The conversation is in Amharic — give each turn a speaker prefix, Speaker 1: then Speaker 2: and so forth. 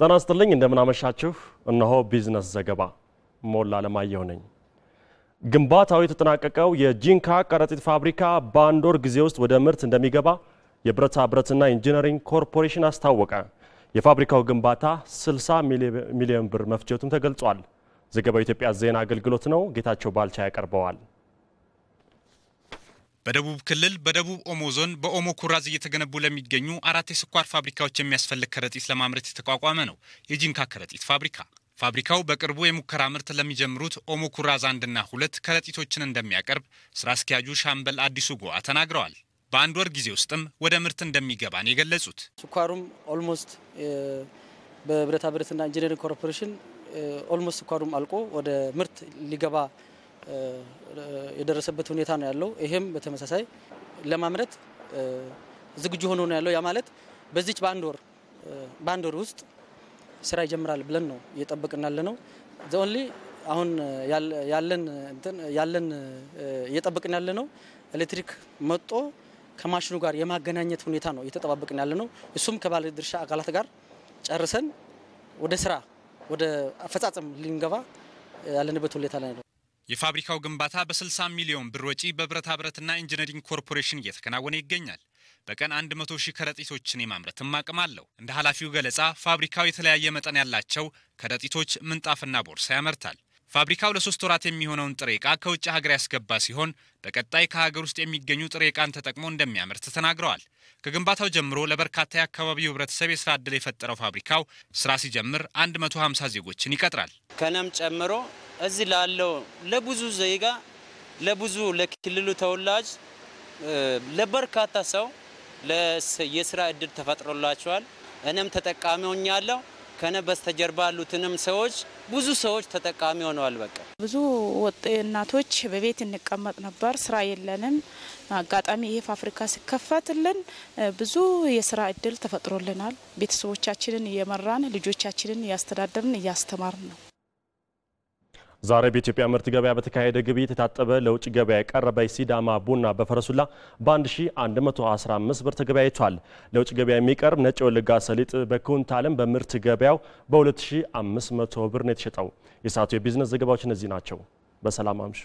Speaker 1: ጤና ይስጥልኝ እንደምን አመሻችሁ እነሆ ቢዝነስ ዘገባ ሞላ ለማየሁ ነኝ ግንባታው የተጠናቀቀው የጂንካ ከረጢት ፋብሪካ በአንድ ወር ጊዜ ውስጥ ወደ ምርት እንደሚገባ የብረታ ብረትና ኢንጂነሪንግ ኮርፖሬሽን አስታወቀ የፋብሪካው ግንባታ 60 ሚሊዮን ብር መፍጀቱም ተገልጿል ዘገባው ኢትዮጵያ ዜና አገልግሎት ነው ጌታቸው ባልቻ ያቀርበዋል
Speaker 2: በደቡብ ክልል በደቡብ ኦሞ ዞን በኦሞ ኩራዝ እየተገነቡ ለሚገኙ አራት የስኳር ፋብሪካዎች የሚያስፈልግ ከረጢት ለማምረት የተቋቋመ ነው የጂንካ ከረጢት ፋብሪካው በቅርቡ የሙከራ ምርት ለሚጀምሩት ኦሞ ኩራዝ 1 እና 2 ከረጢቶችን እንደሚያቀርብ ስራ አስኪያጁ ሻምበል አዲሱ ጎአ ተናግረዋል በአንድ ወር ጊዜ ውስጥም ወደ ምርት እንደሚገባ ነው የገለጹት
Speaker 3: ስኳሩም ኦልሞስት በብረታ ብረትና ኢንጂነሪንግ ኮርፖሬሽን ኦልሞስት ስኳሩም አልቆ ወደ ምርት ሊገባ የደረሰበት ሁኔታ ነው ያለው ይሄም በተመሳሳይ ለማምረት ዝግጁ ሆኖ ነው ያለው ያ ማለት በዚች በአንድ ወር ውስጥ ስራ ይጀምራል ብለን ነው እየጠበቅናል ነው ዘonly አሁን ያለን እየጠበቅናል ነው ኤሌክትሪክ መጥቶ ከማሽኑ ጋር የማገናኘት ሁኔታ ነው እየተጠባበቅናል ነው እሱም ከባለ ድርሻ አካላት ጋር ጨርሰን ወደ ስራ ወደ አፈጻጸም ሊንገባ ያለንበት ሁኔታ ላይ ነው
Speaker 2: የፋብሪካው ግንባታ በ60 ሚሊዮን ብር ወጪ በብረታ ብረትና ኢንጂነሪንግ ኮርፖሬሽን እየተከናወነ ይገኛል በቀን 100,000 ከረጢቶችን የማምረትም አቅም አለው እንደ ኃላፊው ገለጻ ፋብሪካው የተለያየ መጠን ያላቸው ከረጢቶች ምንጣፍና ቦርሳ ያመርታል ፋብሪካው ለ3 ወራት የሚሆነውን ጥሬ ዕቃ ከውጭ ሀገር ያስገባ ሲሆን በቀጣይ ከሀገር ውስጥ የሚገኙ ጥሬ ዕቃን ተጠቅሞ እንደሚያመርት ተናግረዋል ከግንባታው ጀምሮ ለበርካታ የአካባቢው ህብረተሰብ የሥራ ዕድል የፈጠረው ፋብሪካው ስራ ሲጀምር 150 ዜጎችን ይቀጥራል
Speaker 4: ከነም ጨምሮ እዚህ ላለው ለብዙ ዜጋ ለብዙ ለክልሉ ተወላጅ ለበርካታ ሰው የሥራ ዕድል ተፈጥሮላቸዋል እኔም ተጠቃሚ ሆኛለሁ ከነ በስተጀርባ ያሉትንም ሰዎች ብዙ ሰዎች ተጠቃሚ ሆነዋል በቃ
Speaker 5: ብዙ ወጣቶች በቤት እንቀመጥ ነበር ስራ የለንም አጋጣሚ ይሄ ፋብሪካ ሲከፈትልን ብዙ የሥራ ዕድል ተፈጥሮልናል ቤተሰቦቻችንን እየመራን ልጆቻችንን ያስተዳደርን ያስተማርን ነው
Speaker 1: ዛሬ በኢትዮጵያ ምርት ገበያ በተካሄደ ግብይት የታጠበ ለውጭ ገበያ የቀረበ ሲዳማ ቡና በፈረሱላ በ1115 ብር ተገበያይቷል ለውጭ ገበያ የሚቀርብ ነጭ ወለጋ ሰሊጥ በኩንታልም በምርት ገበያው በ2500 ብር ነው የተሸጠው የሰዓቱ የቢዝነስ ዘገባዎች እነዚህ ናቸው በሰላም አምሹ